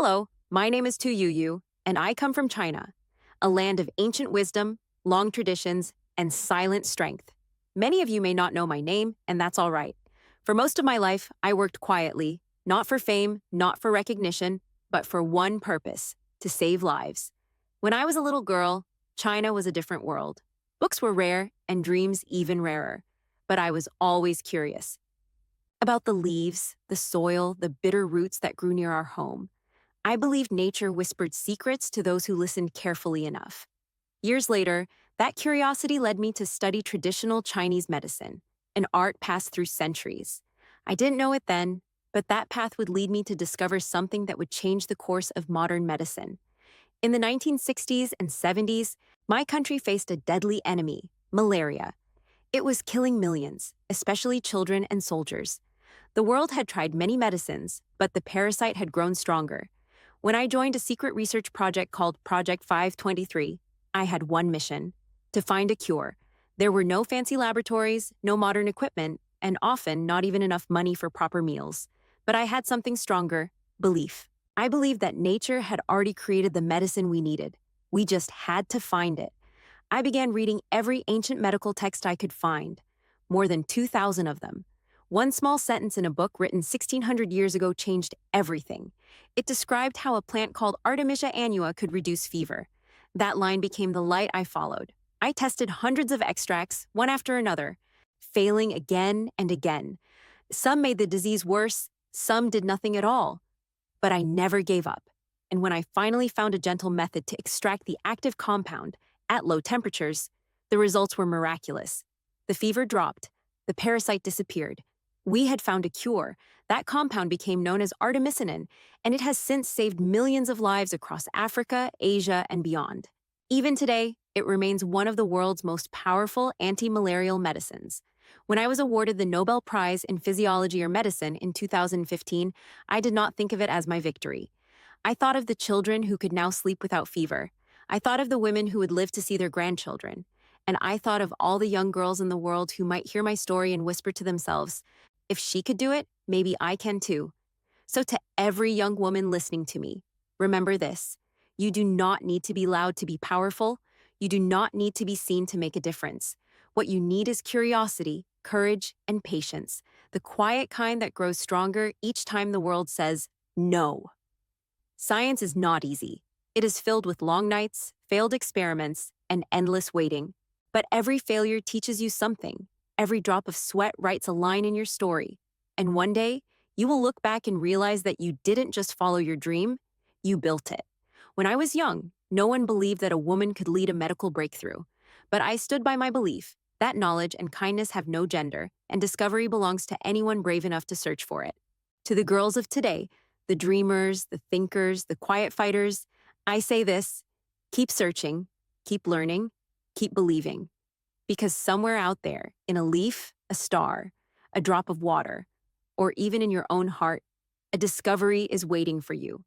Hello, my name is Youyou, and I come from China, a land of ancient wisdom, long traditions, and silent strength. Many of you may not know my name, and that's all right. For most of my life, I worked quietly, not for fame, not for recognition, but for one purpose: to save lives. When I was a little girl, China was a different world. Books were rare, and dreams even rarer. But I was always curious about the leaves, the soil, the bitter roots that grew near our home. I believed nature whispered secrets to those who listened carefully enough. Years later, that curiosity led me to study traditional Chinese medicine, an art passed through centuries. I didn't know it then, but that path would lead me to discover something that would change the course of modern medicine. In the 1960s and 70s, my country faced a deadly enemy: malaria. It was killing millions, especially children and soldiers. The world had tried many medicines, but the parasite had grown stronger. When I joined a secret research project called Project 523, I had one mission: to find a cure. There were no fancy laboratories, no modern equipment, and often not even enough money for proper meals. But I had something stronger: belief. I believed that nature had already created the medicine we needed. We just had to find it. I began reading every ancient medical text I could find, more than 2,000 of them. One small sentence in a book written 1,600 years ago changed everything. It described how a plant called Artemisia annua could reduce fever. That line became the light I followed. I tested hundreds of extracts, one after another, failing again and again. Some made the disease worse, some did nothing at all. But I never gave up. And when I finally found a gentle method to extract the active compound at low temperatures, the results were miraculous. The fever dropped, the parasite disappeared. We had found a cure. That compound became known as artemisinin, and it has since saved millions of lives across Africa, Asia, and beyond. Even today, it remains one of the world's most powerful anti-malarial medicines. When I was awarded the Nobel Prize in Physiology or Medicine in 2015, I did not think of it as my victory. I thought of the children who could now sleep without fever. I thought of the women who would live to see their grandchildren. And I thought of all the young girls in the world who might hear my story and whisper to themselves, if she could do it, maybe I can too. So to every young woman listening to me, remember this: you do not need to be loud to be powerful. You do not need to be seen to make a difference. What you need is curiosity, courage, and patience, the quiet kind that grows stronger each time the world says no. Science is not easy. It is filled with long nights, failed experiments, and endless waiting. But every failure teaches you something. Every drop of sweat writes a line in your story. And one day, you will look back and realize that you didn't just follow your dream, you built it. When I was young, no one believed that a woman could lead a medical breakthrough. But I stood by my belief that knowledge and kindness have no gender, and discovery belongs to anyone brave enough to search for it. To the girls of today, the dreamers, the thinkers, the quiet fighters, I say this: keep searching, keep learning, keep believing. Because somewhere out there, in a leaf, a star, a drop of water, or even in your own heart, a discovery is waiting for you.